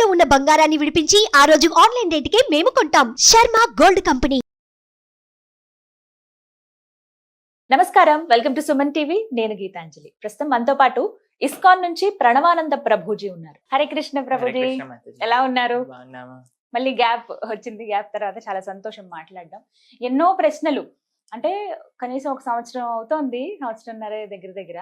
తాకట్టులో ఉన్న బంగారాన్ని విడిపించి ఆ రోజు ఆన్లైన్ రేటుకే మేము కొంటాం. Sharma gold company. నమస్కారం, వెల్కమ్ టు సుమన్ టీవీ. నేను గీతాంజలి. ప్రస్తుతం మనతో పాటు ఇస్కాన్ నుంచి ప్రణవానంద ప్రభుజీ ఉన్నారు. హరే కృష్ణ ప్రభుజీ, ఎలా ఉన్నారు? మళ్ళీ గ్యాప్ వచ్చింది, గ్యాప్ తర్వాత చాలా సంతోషం మాట్లాడడం. ఎన్నో ప్రశ్నలు, అంటే కనీసం ఒక సంవత్సరం అవుతోంది, సంవత్సరంన్నర దగ్గర.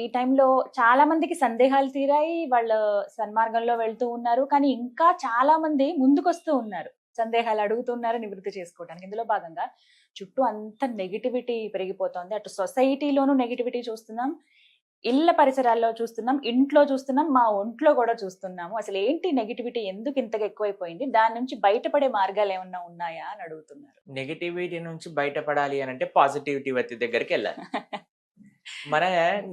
ఈ టైంలో చాలా మందికి సందేహాలు తీరాయి, వాళ్ళ సన్మార్గంలో వెళ్తూ ఉన్నారు. కానీ ఇంకా చాలా మంది ముందుకొస్తూ ఉన్నారు, సందేహాలు అడుగుతున్నారు, నివృత్తి చేసుకోవడానికి. ఇందులో భాగంగా చుట్టూ అంత నెగిటివిటీ పెరిగిపోతుంది. అటు సొసైటీలోనూ నెగిటివిటీ చూస్తున్నాం, ఇళ్ళ పరిసరాల్లో చూస్తున్నాం, ఇంట్లో చూస్తున్నాం, మా ఒంట్లో కూడా చూస్తున్నాము. అసలు ఏంటి నెగిటివిటీ, ఎందుకు ఇంతగా ఎక్కువైపోయింది, దాని నుంచి బయటపడే మార్గాలు ఏమన్నా ఉన్నాయా అని అడుగుతున్నారు. నెగిటివిటీ నుంచి బయటపడాలి అని అంటే పాజిటివిటీ వ్యక్తి దగ్గరికి వెళ్ళాలి. మన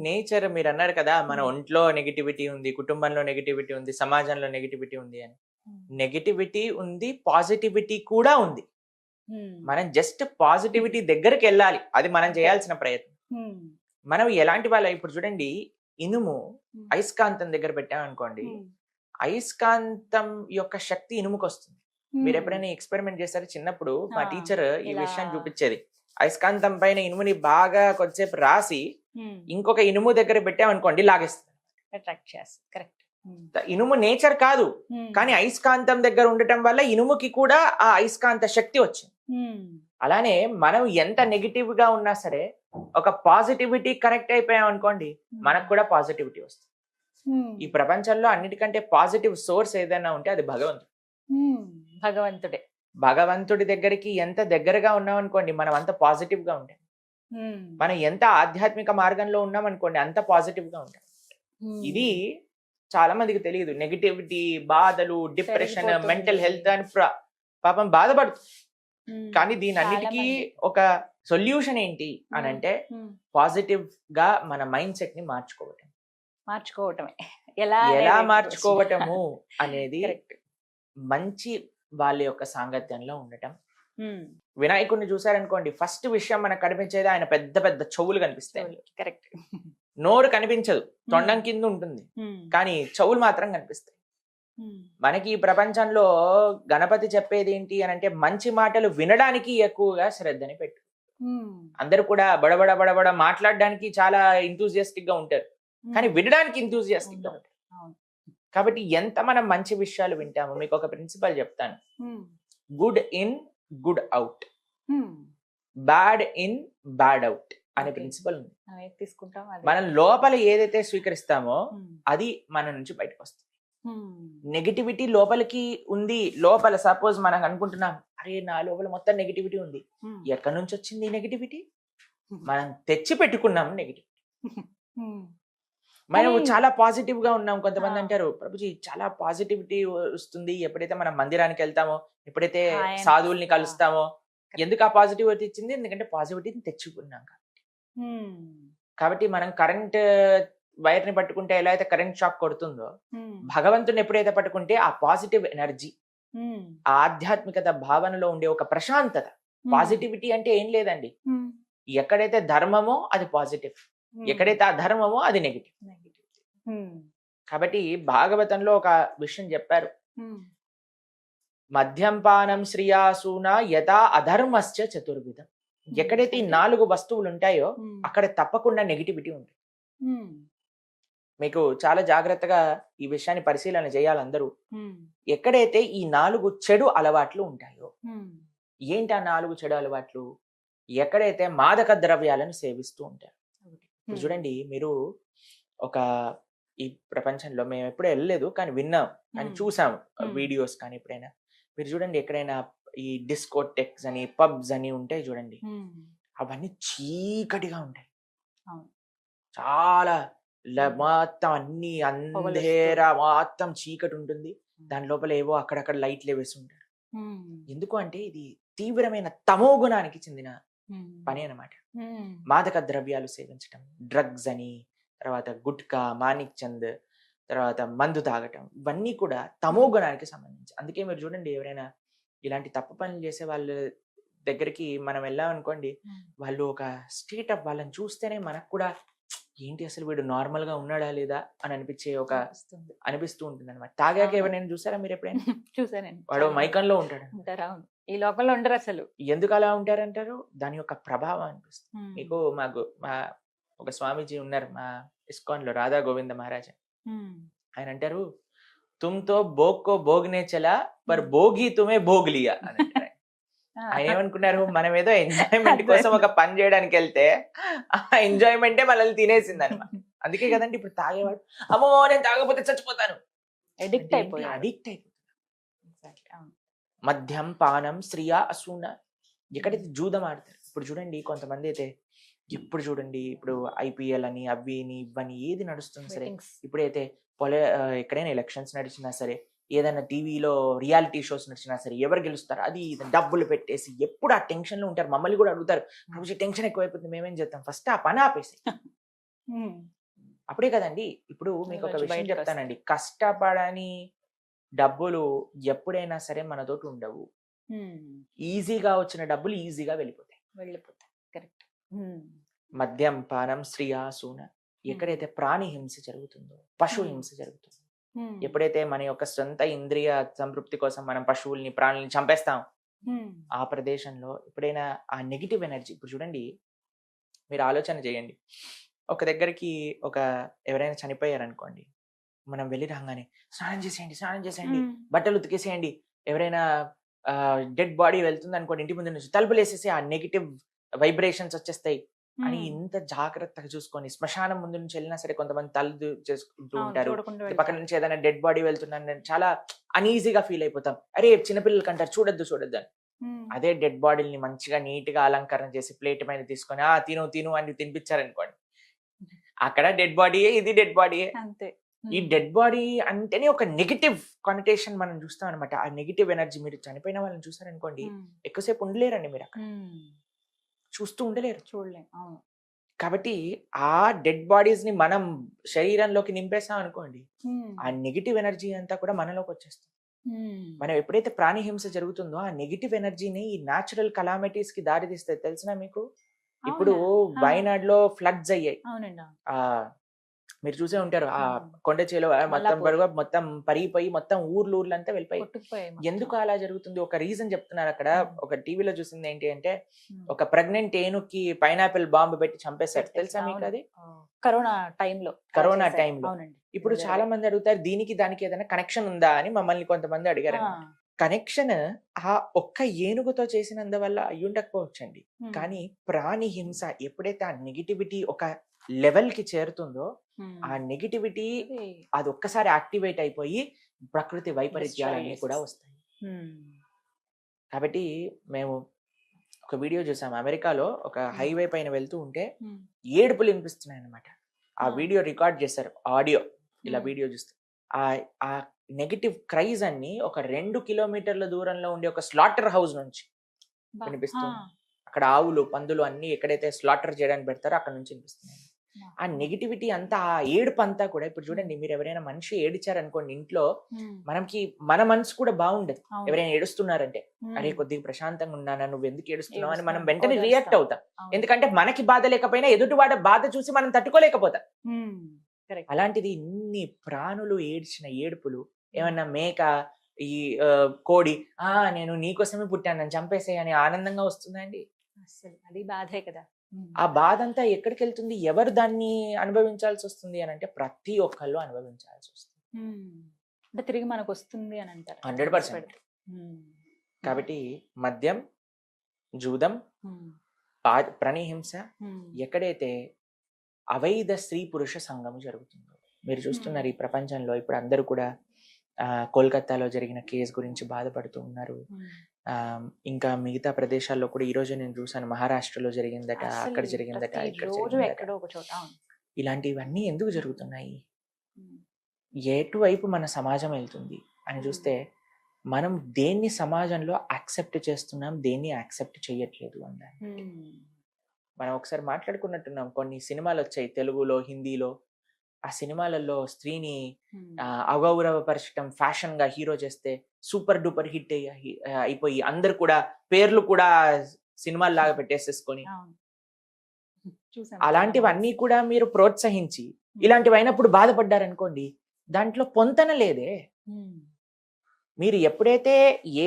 నేచర్, మీరు అన్నారు కదా, మన ఒంట్లో నెగిటివిటీ ఉంది, కుటుంబంలో నెగిటివిటీ ఉంది, సమాజంలో నెగిటివిటీ ఉంది అని. నెగిటివిటీ ఉంది, పాజిటివిటీ కూడా ఉంది. మనం జస్ట్ పాజిటివిటీ దగ్గరికి వెళ్ళాలి, అది మనం చేయాల్సిన ప్రయత్నం. మనం ఎలాంటి వాళ్ళ, ఇప్పుడు చూడండి, ఇనుము అయస్కాంతం దగ్గర పెట్టామనుకోండి, అయస్కాంతం యొక్క శక్తి ఇనుముకి వస్తుంది. మీరు ఎప్పుడైనా ఎక్స్పెరిమెంట్ చేస్తారు? చిన్నప్పుడు మా టీచర్ ఈ విషయం చూపించేది. అయస్కాంతం పైన ఇనుముని బాగా కొద్దిసేపు రాసి ఇంకొక ఇనుము దగ్గర పెట్టామనుకోండి, లాగేస్తుంది. ఇనుము నేచర్ కాదు, కానీ అయస్కాంతం దగ్గర ఉండటం వల్ల ఇనుముకి కూడా ఆ అయస్కాంత శక్తి వచ్చింది. అలానే మనం ఎంత నెగిటివ్ గా ఉన్నా సరే, ఒక పాజిటివిటీ కనెక్ట్ అయిపోయాం అనుకోండి, మనకు కూడా పాజిటివిటీ వస్తుంది. ఈ ప్రపంచంలో అన్నిటికంటే పాజిటివ్ సోర్స్ ఏదైనా ఉంటే అది భగవంతుడే. భగవంతుడి దగ్గరికి ఎంత దగ్గరగా ఉన్నాం అనుకోండి, మనం అంత పాజిటివ్ గా ఉంటాం. మనం ఎంత ఆధ్యాత్మిక మార్గంలో ఉన్నాం అనుకోండి, అంత పాజిటివ్ గా ఉంటాం. ఇది చాలా మందికి తెలియదు. నెగిటివిటీ, బాధలు, డిప్రెషన్, మెంటల్ హెల్త్ అని పాపం బాధపడుతుంది. కానీ దీని అన్నిటికీ ఒక సొల్యూషన్ ఏంటి అని అంటే, పాజిటివ్ గా మన మైండ్ సెట్ ని మార్చుకోవటమే. ఎలా మార్చుకోవటము అనేది మంచి వాళ్ళ యొక్క సాంగత్యంలో ఉండటం. వినాయకుడిని చూసారనుకోండి, ఫస్ట్ విషయం మనకు కనిపించేది ఆయన పెద్ద పెద్ద చెవులు కనిపిస్తాయి. కరెక్ట్. నోరు కనిపించదు, తొండం కింద ఉంటుంది, కానీ చెవులు మాత్రం కనిపిస్తాయి. మనకి ఈ ప్రపంచంలో గణపతి చెప్పేది ఏంటి అని అంటే, మంచి మాటలు వినడానికి ఎక్కువగా శ్రద్ధని పెట్టు. అందరు కూడా బడబడ బడబడ మాట్లాడడానికి చాలా ఇంతూజియాస్టిక్ గా ఉంటారు, కానీ వినడానికి ఇంతూజియాస్టిక్ గా ఉంటారు. కాబట్టి ఎంత మనం మంచి విషయాలు వింటామో, మీకు ఒక ప్రిన్సిపల్ చెప్తాను. Good in, good out, bad in, bad out అనే ప్రిన్సిపల్ ఉంది. మనం లోపల ఏదైతే స్వీకరిస్తామో అది మన నుంచి బయటకు వస్తుంది. నెగిటివిటీ లోపలికి ఉంది. లోపల సపోజ్ మనం అనుకుంటున్నాం, అరే నా లోపల మొత్తం నెగిటివిటీ ఉంది. ఎక్కడి నుంచి వచ్చింది ఈ నెగిటివిటీ? మనం తెచ్చి పెట్టుకున్నాం నెగిటివిటీ. మనం చాలా పాజిటివ్ గా ఉన్నాం. కొంతమంది అంటారు, ప్రభుజీ చాలా పాజిటివిటీ వస్తుంది ఎప్పుడైతే మనం మందిరానికి వెళ్తామో, ఎప్పుడైతే సాధువుల్ని కలుస్తామో. ఎందుకు ఆ పాజిటివిటీ ఇచ్చింది? ఎందుకంటే పాజిటివిటీని తెచ్చుకున్నాం కాబట్టి. మనం కరెంట్ వైర్ ని పట్టుకుంటే ఎలా అయితే కరెంట్ షాక్ కొడుతుందో, భగవంతుని ఎప్పుడైతే పట్టుకుంటే ఆ పాజిటివ్ ఎనర్జీ, ఆ ఆధ్యాత్మికత భావనలో ఉండే ఒక ప్రశాంతత. పాజిటివిటీ అంటే ఏం లేదండి, ఎక్కడైతే ధర్మమో అది పాజిటివ్, ఎక్కడైతే అధర్మమో అది నెగిటివ్. కాబట్టి భాగవతంలో ఒక విషయం చెప్పారు, మద్యంపానం శ్రియాసూన యథా అధర్మశ్చ చతుర్విధం. ఎక్కడైతే ఈ 4 వస్తువులు ఉంటాయో అక్కడ తప్పకుండా నెగిటివిటీ ఉంటుంది. మీకు చాలా జాగ్రత్తగా ఈ విషయాన్ని పరిశీలన చేయాలి అందరూ. ఎక్కడైతే ఈ 4 చెడు అలవాట్లు ఉంటాయో, ఏంటి ఆ 4 చెడు అలవాట్లు? ఎక్కడైతే మాదక ద్రవ్యాలను సేవిస్తూ ఉంటారు. చూడండి, మీరు ఒక ఈ ప్రపంచంలో మేము ఎప్పుడూ వెళ్ళలేదు, కానీ విన్నాం, కానీ చూసాం వీడియోస్. కానీ ఎప్పుడైనా మీరు చూడండి, ఎక్కడైనా ఈ డిస్కోటెక్స్ అని, పబ్స్ అని ఉంటాయి చూడండి, అవన్నీ చీకటిగా ఉంటాయి. చాలా మొత్తం అన్ని అంధేరా, మొత్తం చీకటి ఉంటుంది. దాని లోపల ఏవో అక్కడక్కడ లైట్లు వేసి ఉంటారు. ఎందుకు అంటే ఇది తీవ్రమైన తమో గుణానికి చెందిన పని అన్నమాట. మాదక ద్రవ్యాలు సేవించటం, డ్రగ్స్ అని, తర్వాత గుట్కా, మాణిక్ చంద్, తర్వాత మందు తాగటం, ఇవన్నీ కూడా తమో గుణానికి సంబంధించి. అందుకే మీరు చూడండి, ఎవరైనా ఇలాంటి తప్పు పనులు చేసే వాళ్ళ దగ్గరికి మనం వెళ్ళామనుకోండి, వాళ్ళు ఒక స్టేట్ ఆఫ్ వాళ్ళని చూస్తేనే మనకు కూడా ఏంటి అసలు వీడు నార్మల్ గా ఉన్నాడా లేదా అని అనిపించే ఒక వస్తుంది. అనిపిస్తూ ఉంటుంది అనమాట. తాగాక అవును. ఎవరైనా చూసారా మీరు ఎప్పుడైనా? చూసానండి. వాడు చాలా మైకంలో ఉంటాడు. ఉంటారు. అవును. ఈ లోకంలో ఉండరు అసలు. ఎందుకు అలా ఉంటారంటారు? దాని యొక్క ప్రభావం అనిపిస్తుంది. మీకు మా ఒక స్వామీజీ ఉన్నారు మా ఇస్కాన్ లో, రాధా గోవింద మహారాజ్. ఆయన అంటారు, తుమ్తో భోగ్ కో భోగ్నే చలా పర్ భోగి తుమే భోగ్ లియా అని అంటారు. ఆయన ఏమనుకున్నారు, మనం ఏదో ఎంజాయ్మెంట్ కోసం ఒక పని చేయడానికి వెళ్తే ఆ ఎంజాయ్మెంటే మనల్ని తినేసింది అనమాట. అందుకే కదండి ఇప్పుడు తాగేవాడు, అమ్మో నేను తాగకపోతే చచ్చిపోతాను, అడిక్ట్ అయిపోయాడు. అడిక్ట్ అయిపోతాడు. మద్యం పానం స్త్రీయ అసూన, ఎక్కడైతే జూదం ఆడతారు. ఇప్పుడు చూడండి కొంతమంది అయితే ఎప్పుడు చూడండి ఇప్పుడు ఐపీఎల్ అని అవి ఇవని ఏది నడుస్తుంది సరే, ఇప్పుడైతే ఎక్కడైనా ఎలక్షన్స్ నడిచినా సరే, ఏదైనా టీవీలో రియాలిటీ షోస్ నడిచినా సరే, ఎవరు గెలుస్తారు అది డబ్బులు పెట్టేసి ఎప్పుడు ఆ టెన్షన్ లో ఉంటారు. మమ్మల్ని కూడా అడుగుతారు, ప్రభుజీ టెన్షన్ ఎక్కువైపోతుంది మేమేం చేస్తాం, ఫస్ట్ ఆ పని ఆపేసి అప్పుడే కదండి. ఇప్పుడు మీకు ఒక విషయం చెప్తానండి, కష్టపడని డబ్బులు ఎప్పుడైనా సరే మనతోటి ఉండవు. ఈజీగా వచ్చిన డబ్బులు ఈజీగా వెళ్ళిపోతాయి. కరెక్ట్. మద్యం పానం స్త్రీయ సూన, ఎక్కడైతే ప్రాణి హింస జరుగుతుందో, పశు హింస జరుగుతుందో, ఎప్పుడైతే మన యొక్క సొంత ఇంద్రియ సంతృప్తి కోసం మనం పశువుల్ని ప్రాణుల్ని చంపేస్తాం, ఆ ప్రదేశంలో ఎప్పుడైనా ఆ నెగిటివ్ ఎనర్జీ, ఇప్పుడు చూడండి మీరు ఆలోచన చేయండి, ఒక దగ్గరికి ఎవరైనా చనిపోయారు అనుకోండి, మనం వెళ్ళి రాగానే స్నానం చేసేయండి బట్టలు ఉతికేసేయండి, ఎవరైనా డెడ్ బాడీ వెళ్తుంది అనుకోండి ఇంటి ముందు నుంచి తలుపులు వేసేసి ఆ నెగిటివ్ వైబ్రేషన్స్ వచ్చేస్తాయి అని ఇంత జాగ్రత్తగా చూసుకొని, శ్మశానం ముందు నుంచి వెళ్ళినా సరే కొంతమంది తల్లు చేసుకుంటూ ఉంటారు, పక్కన నుంచి ఏదైనా డెడ్ బాడీ వెళ్తుందని చాలా అనీజీగా ఫీల్ అయిపోతాం. అరే చిన్నపిల్లలకి అంటారు చూడొద్దు అని. అదే డెడ్ బాడీని మంచిగా నీట్ గా అలంకరణ చేసి ప్లేట్ మీద తీసుకొని తిను అని తినిపించారనుకోండి, అక్కడ డెడ్ బాడీయే, ఇది డెడ్ బాడీయే. ఈ డెడ్ బాడీ అంటేనే ఒక నెగిటివ్ కానిటేషన్ మనం చూస్తాం అనమాట. ఆ నెగిటివ్ ఎనర్జీ, మీరు చనిపోయిన వాళ్ళని చూసారనుకోండి ఎక్కువసేపు ఉండలేరండి, మీరు అక్కడ చూస్తూ ఉండలేరు, చూడలేం. అవును. కాబట్టి ఆ డెడ్ బాడీస్ ని మనం శరీరంలోకి నింపేసాం అనుకోండి, ఆ నెగిటివ్ ఎనర్జీ అంతా కూడా మనలోకి వచ్చేస్తుంది. మనం ఎప్పుడైతే ప్రాణి హింస జరుగుతుందో ఆ నెగిటివ్ ఎనర్జీని ఈ న్యాచురల్ కలామిటీస్ కి దారి తీస్తుంది. తెలిసినా మీకు, ఇప్పుడు వయనాడ్ లో ఫ్లడ్స్ అయ్యాయి, మీరు చూసే ఉంటారు, ఆ కొండ చేలో మొత్తం పరిగిపోయి మొత్తం ఊర్లంతా వెళ్ళిపోయి. ఎందుకు అలా జరుగుతుంది? ఒక రీజన్ చెప్తున్నారు అక్కడ. ఒక టీవీలో చూసింది ఏంటి అంటే, ఒక ప్రెగ్నెంట్ ఏనుక్కి పైనాపిల్ బాంబు పెట్టి చంపేశారు. తెలుసా మీకు అది? కరోనా టైంలో. ఇప్పుడు చాలా మంది అడుగుతారు, దీనికి దానికి ఏదైనా కనెక్షన్ ఉందా అని మమ్మల్ని కొంతమంది అడిగారు. కనెక్షన్ ఆ ఒక్క ఏనుగుతో చేసినందువల్ల అయ్యి ఉండకపోవచ్చండి, కానీ ప్రాణి హింస ఎప్పుడైతే ఆ నెగిటివిటీ ఒక లెవెల్ కి చేరుతుందో, ఆ నెగిటివిటీ అది ఒక్కసారి యాక్టివేట్ అయిపోయి ప్రకృతి వైపరీత్యాలన్నీ కూడా వస్తాయి. కాబట్టి మేము ఒక వీడియో చూసాము, అమెరికాలో ఒక హైవే పైన వెళ్తూ ఉంటే ఏడుపులు వినిపిస్తున్నాయి అనమాట. ఆ వీడియో రికార్డ్ చేశారు, ఆడియో. ఇలా వీడియో చూస్తే ఆ నెగిటివ్ క్రైజ్ అన్ని ఒక 2 కిలోమీటర్ల దూరంలో ఉండే ఒక స్లాటర్ హౌస్ నుంచి వినిపిస్తుంది. అక్కడ ఆవులు పందులు అన్ని ఎక్కడైతే స్లాటర్ చేయడానికి పెడతారో అక్కడ నుంచి వినిపిస్తున్నాయి. ఆ నెగిటివిటీ అంతా, ఆ ఏడుపు అంతా కూడా, ఇప్పుడు చూడండి మీరు ఎవరైనా మనిషి ఏడిచారనుకోండి ఇంట్లో, మన మనసు కూడా బాగుండదు. ఎవరైనా ఏడుస్తున్నారంటే, అరే కొద్దిగా ప్రశాంతంగా ఉన్నానా, నువ్వు ఎందుకు ఏడుస్తున్నావు అని మనం వెంటనే రియాక్ట్ అవుతాం. ఎందుకంటే మనకి బాధ లేకపోయినా ఎదుటివాడ బాధ చూసి మనం తట్టుకోలేకపోతాం. అలాంటిది ఇన్ని ప్రాణులు ఏడ్చిన ఏడుపులు, ఏమన్నా మేక ఈ కోడి నేను నీకోసమే పుట్టాను నన్ను చంపేసే అని ఆనందంగా వస్తుందండి? అసలు అది బాధే కదా. ఆ బాధ అంతా ఎక్కడికి వెళ్తుంది? ఎవరు దాన్ని అనుభవించాల్సి వస్తుంది అని అంటే, ప్రతి ఒక్కళ్ళు అనుభవించాల్సి వస్తుంది. అంటే తిరిగి మనకు వస్తుంది అని అంటారు 100%. కాబట్టి మద్యం, జూదం, ప్రాణిహింస, ఎక్కడైతే అవైధ స్త్రీ పురుష సంఘం జరుగుతుందో, మీరు చూస్తున్నారు ఈ ప్రపంచంలో ఇప్పుడు అందరూ కూడా కోల్కతాలో జరిగిన కేసు గురించి బాధపడుతూ ఉన్నారు. ఇంకా మిగతా ప్రదేశాల్లో కూడా ఈ రోజు నేను చూసాను, మహారాష్ట్రలో జరిగిందట, అక్కడ జరిగిందట, ఇక్కడ జరిగిందట. ఇలాంటివన్నీ ఎందుకు జరుగుతున్నాయి? ఎటువైపు మన సమాజం వెళ్తుంది అని చూస్తే, మనం దేన్ని సమాజంలో యాక్సెప్ట్ చేస్తున్నాం, దేన్ని యాక్సెప్ట్ చేయట్లేదు అన్నారు. మనం ఒకసారి మాట్లాడుకున్నట్టున్నాం, కొన్ని సినిమాలు వచ్చాయి తెలుగులో, హిందీలో. ఆ సినిమాలలో స్త్రీని అగౌరవపరచడం ఫ్యాషన్ గా హీరో చేస్తే సూపర్ డూపర్ హిట్ అయిపోయి అందరు కూడా పేర్లు కూడా సినిమాల్లాగా పెట్టేసేసుకొని చూసాం. అలాంటివన్నీ కూడా మీరు ప్రోత్సహించి ఇలాంటివి అయినప్పుడు బాధపడ్డారనుకోండి, దాంట్లో పొంతన లేదే. మీరు ఎప్పుడైతే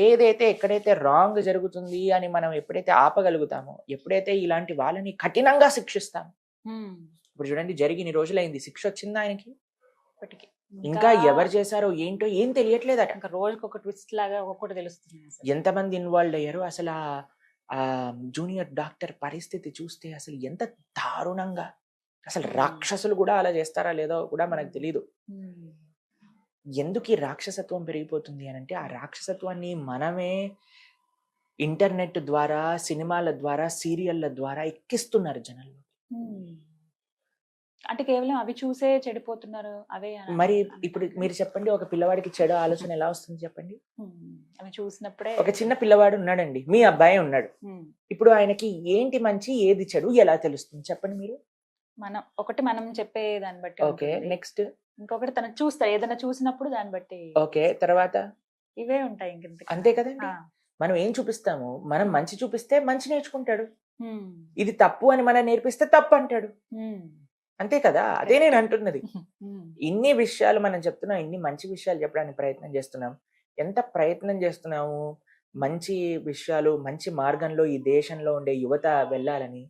ఏదైతే ఎక్కడైతే రాంగ్ జరుగుతుంది అని మనం ఎప్పుడైతే ఆపగలుగుతామో, ఎప్పుడైతే ఇలాంటి వాళ్ళని కఠినంగా శిక్షిస్తామో, ఇప్పుడు చూడండి జరిగిన రోజులైంది, శిక్ష వచ్చింది ఆయనకి, ఇప్పటికి ఇంకా ఎవరు చేశారో ఏంటో ఏం తెలియట్లేదట. ఇంకా రోజుకి ఒక ట్విస్ట్ లాగా ఒక్కొక్కటి తెలుస్తుంది అసలు. ఎంతమంది ఇన్వాల్వ్ అయ్యారు అసలు. ఆ జూనియర్ డాక్టర్ పరిస్థితి చూస్తే అసలు ఎంత దారుణంగా, అసలు రాక్షసులు కూడా అలా చేస్తారా లేదో కూడా మనకు తెలియదు. ఎందుకు ఈ రాక్షసత్వం పెరిగిపోతుంది అని అంటే, ఆ రాక్షసత్వాన్ని మనమే ఇంటర్నెట్ ద్వారా, సినిమాల ద్వారా, సీరియళ్ల ద్వారా ఎక్కిస్తున్నారు జనాలు. అంటే కేవలం అవి చూసే చెడిపోతున్నారు అవే మరి ఇప్పుడు మీరు చెప్పండి, ఒక పిల్లవాడికి చెడు ఆలోచన ఎలా వస్తుంది చెప్పండి? అవి చూసినప్పుడే. ఒక చిన్న పిల్లవాడు ఉన్నాడండి, మీ అబ్బాయి ఉన్నాడు, ఇప్పుడు ఆయనకి ఏంటి మంచి ఏది చెడు ఎలా తెలుస్తుంది చెప్పండి మీరు? మనం చెప్పే దాన్ని బట్టి. ఓకే, నెక్స్ట్ ఇంకొకటి తను చూస్తాడు, ఏదైనా చూసినప్పుడు దాన్ని బట్టి. ఓకే, తర్వాత ఇవే ఉంటాయి ఇంక. అంతే కదండి. మనం ఏం చూపిస్తాము, మనం మంచి చూపిస్తే మంచి నేర్చుకుంటాడు, ఇది తప్పు అని మనం నేర్పిస్తే తప్పు అంటాడు. అంతే కదా, అదే నేను అంటున్నది. ఇన్ని విషయాలు మనం చెప్తున్నాం, ఇన్ని మంచి విషయాలు చెప్పడానికి ప్రయత్నం చేస్తున్నాం. ఎంత ప్రయత్నం చేస్తున్నాము మంచి విషయాలు, మంచి మార్గంలో ఈ దేశంలో ఉండే యువత వెళ్ళాలని,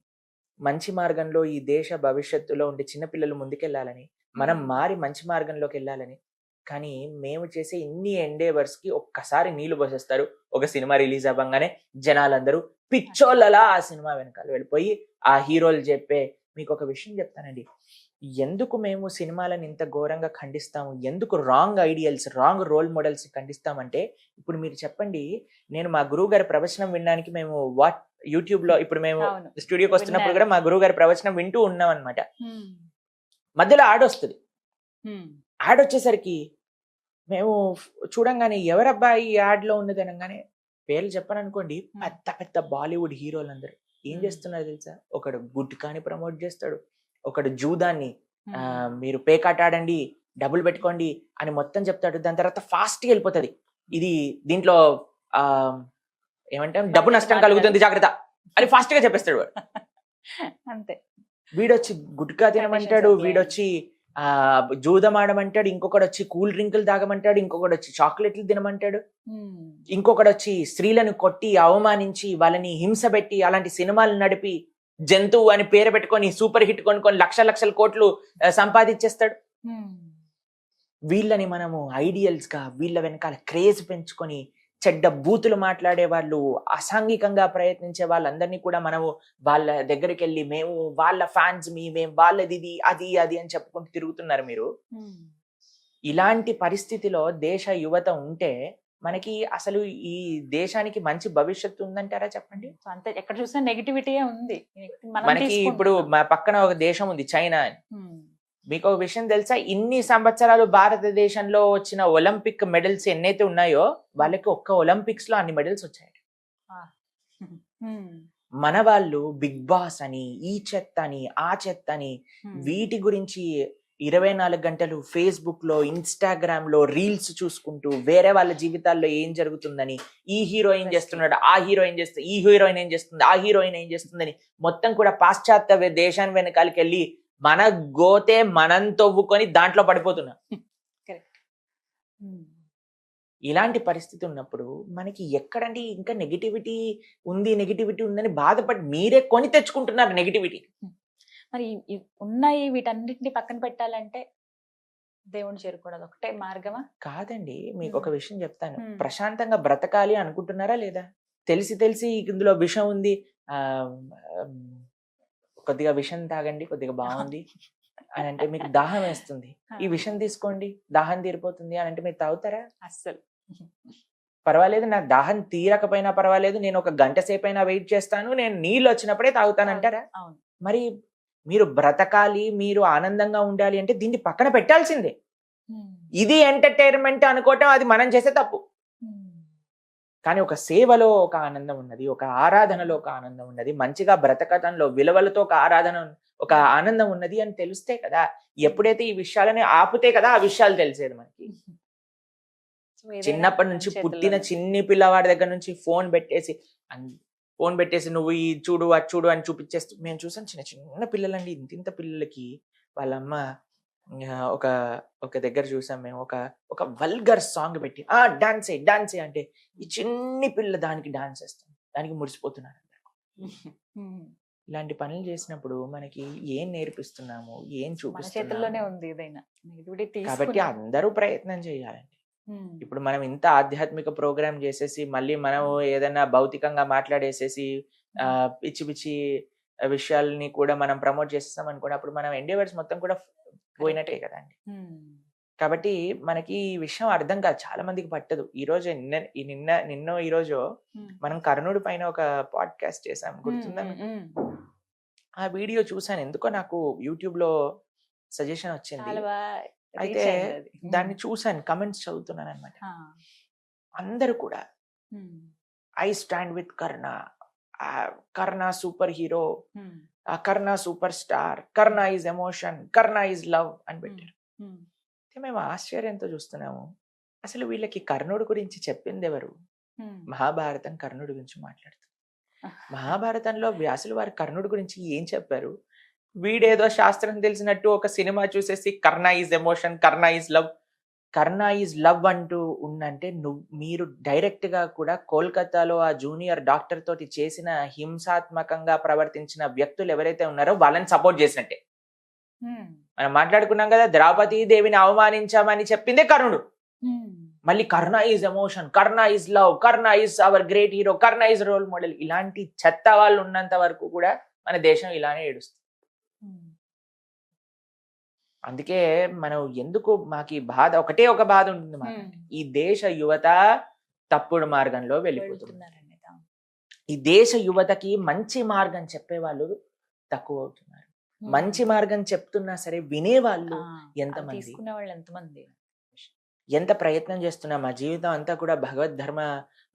మంచి మార్గంలో ఈ దేశ భవిష్యత్తులో ఉండే చిన్నపిల్లలు ముందుకెళ్ళాలని, మనం మారి మంచి మార్గంలోకి వెళ్ళాలని. కానీ మేము చేసే ఇన్ని ఎండేవర్స్ కి ఒక్కసారి నీళ్లు పోసేస్తారు. ఒక సినిమా రిలీజ్ అవ్వగానే జనాలందరూ పిచ్చోళ్ళలా ఆ సినిమా వెనకాల వెళ్ళిపోయి ఆ హీరోలు చెప్పే. మీకు ఒక విషయం చెప్తానండి, ఎందుకు మేము సినిమాలను ఇంత ఘోరంగా ఖండిస్తాము, ఎందుకు wrong ideals, wrong role models ఖండిస్తామంటే, ఇప్పుడు మీరు చెప్పండి, నేను మా గురువు గారి ప్రవచనం వినడానికి మేము యూట్యూబ్ లో, ఇప్పుడు మేము స్టూడియోకి వస్తున్నప్పుడు కూడా మా గురువు గారి ప్రవచనం వింటూ ఉన్నాం అనమాట. మధ్యలో యాడ్ వస్తుంది. యాడ్ వచ్చేసరికి మేము చూడంగానే ఎవరబ్బా ఈ యాడ్ లో ఉన్నది అనగానే, పేర్లు చెప్పను అనుకోండి, పెద్ద పెద్ద బాలీవుడ్ హీరోలందరూ ఏం చేస్తున్నారు తెలుసా? ఒకడు గుట్కాని ప్రమోట్ చేస్తాడు, ఒకడు జూదాన్ని మీరు పేకాట ఆడండి, డబ్బులు పెట్టుకోండి అని మొత్తం చెప్తాడు. దాని తర్వాత ఫాస్ట్ గా వెళ్ళిపోతుంది, ఇది దీంట్లో ఏమంటాం, డబ్బు నష్టం కలుగుతుంది జాగ్రత్త అని ఫాస్ట్ గా చెప్పేస్తాడు వాడు. అంతే. వీడొచ్చి గుట్కా తినమంటాడు, వీడొచ్చి జూదం ఆడమంటాడు, ఇంకొకడు వచ్చి కూల్ డ్రింకులు తాగమంటాడు, ఇంకొకడు వచ్చి చాక్లెట్లు తినమంటాడు, ఇంకొకడు వచ్చి స్త్రీలను కొట్టి అవమానించి వాళ్ళని హింస పెట్టి అలాంటి సినిమాలు నడిపి జంతువు అని పేరు పెట్టుకొని సూపర్ హిట్ కొనుక్కొని లక్షల కోట్లు సంపాదించేస్తాడు. వీళ్ళని మనము ఐడియల్స్ గా, వీళ్ళ వెనకాల క్రేజ్ పెంచుకొని చెడ్డ బూతులు మాట్లాడే వాళ్ళు, అసాంఘికంగా ప్రయత్నించే వాళ్ళందరినీ కూడా మనము వాళ్ళ దగ్గరికి వెళ్ళి మేము వాళ్ళ ఫ్యాన్స్, మేము వాళ్ళది ఇది అది అది అని చెప్పుకుంటూ తిరుగుతున్నారు మీరు. ఇలాంటి పరిస్థితిలో దేశ యువత ఉంటే మనకి అసలు ఈ దేశానికి మంచి భవిష్యత్తు ఉందంటారా చెప్పండి? అంతే, ఎక్కడ చూసినా నెగిటివిటీ ఉంది. మనకి ఇప్పుడు మా పక్కన ఒక దేశం ఉంది చైనా అని. మీకు ఒక విషయం తెలుసా, ఇన్ని సంవత్సరాలు భారతదేశంలో వచ్చిన ఒలింపిక్ మెడల్స్ ఎన్నైతే ఉన్నాయో వాళ్ళకి ఒక్క ఒలింపిక్స్ లో అన్ని మెడల్స్ వచ్చాయి. మన వాళ్ళు బిగ్ బాస్ అని, ఈ చెత్త అని, ఆ చెత్త అని, వీటి గురించి 24 గంటలు ఫేస్బుక్ లో, ఇన్స్టాగ్రామ్ లో రీల్స్ చూసుకుంటూ వేరే వాళ్ళ జీవితాల్లో ఏం జరుగుతుందని, ఈ హీరోయిన్ చేస్తున్నాడు, ఆ హీరోయిన్ చేస్తుంది, ఈ హీరోయిన్ ఏం చేస్తుంది, ఆ హీరోయిన్ ఏం చేస్తుందని మొత్తం కూడా పాశ్చాత్య దేశాన్ని వెనకాలకి వెళ్ళి మన గోతే మనం తవ్వుకొని దాంట్లో పడిపోతున్నాం. ఇలాంటి పరిస్థితి ఉన్నప్పుడు మనకి ఎక్కడండి ఇంకా నెగిటివిటీ ఉందని బాధపడి మీరే కొని తెచ్చుకుంటున్నారు నెగిటివిటీ. మరి ఉన్నాయి వీటన్నిటిని పక్కన పెట్టాలంటే దేవుని చేరుకోవడం ఒకటే మార్గమా? కాదండి, మీకు ఒక విషయం చెప్తాను. ప్రశాంతంగా బ్రతకాలి అనుకుంటున్నారా లేదా? తెలిసి ఇందులో విషం ఉంది, కొద్దిగా విషం తాగండి, కొద్దిగా బాగుంది అని అంటే మీకు దాహం వేస్తుంది, ఈ విషం తీసుకోండి దాహం తీరిపోతుంది అని అంటే మీరు తాగుతారా? అస్సలు. పర్వాలేదు, నాకు దాహం తీరకపోయినా పర్వాలేదు, నేను ఒక గంట సేపు అయినా వెయిట్ చేస్తాను, నేను నీళ్ళు వచ్చినప్పుడే తాగుతానంటారా? మరి మీరు బ్రతకాలి, మీరు ఆనందంగా ఉండాలి అంటే దీన్ని పక్కన పెట్టాల్సిందే. ఇది ఎంటర్టైన్మెంట్ అనుకోవటం అది మనం చేసే తప్పు. కానీ ఒక సేవలో ఒక ఆనందం ఉన్నది, ఒక ఆరాధనలో ఒక ఆనందం ఉన్నది, మంచిగా బ్రతకటంలో విలువలతో ఒక ఆనందం ఉన్నది అని తెలిస్తే కదా, ఎప్పుడైతే ఈ విషయాలని ఆపితే కదా ఆ విషయాలు తెలిసేది మనకి. చిన్నప్పటి నుంచి పుట్టిన చిన్ని పిల్లవాడి దగ్గర నుంచి ఫోన్ పెట్టేసి ఫోన్ పెట్టేసి నువ్వు ఈ చూడు అది చూడు అని చూపించేస్తూ మేము చూసాం చిన్న చిన్న పిల్లలండి, ఇంత పిల్లలకి వాళ్ళ అమ్మ ఒక ఒక దగ్గర చూసాం మేము, ఒక వల్గర్ సాంగ్ పెట్టి డాన్స్ అంటే ఈ చిన్ని పిల్ల దానికి డాన్స్ వేస్తాం, దానికి మురిసిపోతున్నారు. ఇలాంటి పనులు చేసినప్పుడు మనకి ఏం నేర్పిస్తున్నాము, ఏం చేతుల్లోనే చూపిస్తున్నాము? ఉంది ఏదైనా. కాబట్టి అందరూ ప్రయత్నం చేయాలండి. ఇప్పుడు మనం ఇంత ఆధ్యాత్మిక ప్రోగ్రామ్ చేసేసి మళ్ళీ మనం ఏదైనా భౌతికంగా మాట్లాడేసేసి పిచ్చి పిచ్చి విషయాల్ని కూడా మనం ప్రమోట్ చేసేస్తాం అనుకోండి, అప్పుడు మనం ఎండేవర్స్ మొత్తం కూడా పోయినట్టే కదండి. కాబట్టి మనకి ఈ విషయం అర్థం కాదు, చాలా మందికి పట్టదు. ఈ రోజు నిన్న ఈ రోజు మనం కర్ణుడి పైన ఒక పాడ్కాస్ట్ చేసాం, గుర్తుందా? ఆ వీడియో చూసాను, ఎందుకో నాకు యూట్యూబ్ లో సజెషన్ వచ్చింది. అయితే దాన్ని చూసాను, కమెంట్స్ చదువుతున్నాను అనమాట. అందరూ కూడా I stand with Karna, Karna super hero, Karna super star, Karna is emotion, Karna is love అని పెట్టారు. మేము ఆశ్చర్యంతో చూస్తున్నాము, అసలు వీళ్ళకి కర్ణుడి గురించి చెప్పింది ఎవరు? మహాభారతం కర్ణుడి గురించి మాట్లాడుతుంది. మహాభారతంలో వ్యాసులు వారి కర్ణుడి గురించి ఏం చెప్పారు? వీడేదో శాస్త్రం తెలిసినట్టు ఒక సినిమా చూసేసి Karna is emotion, Karna is love, Karna is love అంటూ ఉందంటే మీరు డైరెక్ట్ గా కూడా కోల్కతాలో ఆ జూనియర్ డాక్టర్ తోటి చేసిన హింసాత్మకంగా ప్రవర్తించిన వ్యక్తులు ఎవరైతే ఉన్నారో వాళ్ళని సపోర్ట్ చేసినట్టే. మనం మాట్లాడుకున్నాం కదా, ద్రౌపది దేవిని అవమానించామని చెప్పిందే కర్ణుడు. మళ్ళీ Karna is emotion, Karna is love, Karna is our great hero, Karna is role model. ఇలాంటి చెత్త వాళ్ళు ఉన్నంత వరకు కూడా మన దేశం ఇలానే ఏడుస్తుంది. అందుకే మనం ఎందుకు మాకు ఈ బాధ, ఒకటే ఒక బాధ ఉంటుంది మాకు, ఈ దేశ యువత తప్పుడు మార్గంలో వెళ్ళిపోతున్నారు. ఈ దేశ యువతకి మంచి మార్గం చెప్పేవాళ్ళు తక్కువ అవుతున్నారు. మంచి మార్గం చెప్తున్నా సరే వినేవాళ్ళు ఎంతమంది, ఎంత ప్రయత్నం చేస్తున్నాం. మా జీవితం అంతా కూడా భగవద్ ధర్మ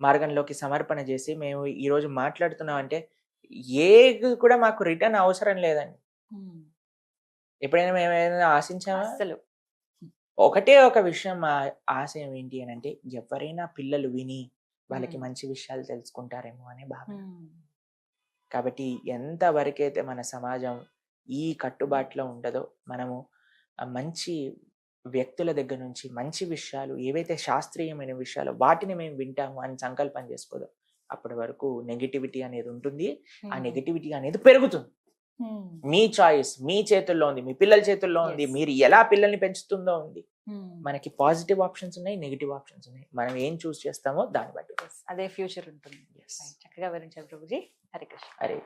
మార్గంలోకి సమర్పణ చేసి మేము ఈ రోజు మాట్లాడుతున్నాం అంటే ఏది కూడా మాకు రిటర్న్ అవసరం లేదండి. ఎప్పుడైనా మేము ఏదైనా ఆశించామా? అసలు ఒకటే ఒక విషయం, మా ఆశయం ఏంటి అని అంటే, ఎవరైనా పిల్లలు విని వాళ్ళకి మంచి విషయాలు తెలుసుకుంటారేమో అనే భావన. కాబట్టి ఎంత వరకైతే మన సమాజం ఈ కట్టుబాటులో ఉండదో, మనము మంచి వ్యక్తుల దగ్గర నుంచి మంచి విషయాలు, ఏవైతే శాస్త్రీయమైన విషయాలు వాటిని మేము వింటాము అని సంకల్పం చేసుకోదో, అప్పటి వరకు నెగిటివిటీ అనేది ఉంటుంది. ఆ నెగిటివిటీ అనేది పెరుగుతుంది. మీ చాయిస్ మీ చేతుల్లో ఉంది, మీ పిల్లల చేతుల్లో ఉంది, మీరు ఎలా పిల్లల్ని పెంచుతుందో ఉంది. మనకి పాజిటివ్ ఆప్షన్స్ ఉన్నాయి, నెగిటివ్ ఆప్షన్స్ ఉన్నాయి. మనం ఏం చూస్ చేస్తామో దాన్ని బట్టి అదే ఫ్యూచర్ ఉంటుంది. చక్కగా వివరించారు ప్రభుజీ. హరే కృష్ణ. హరే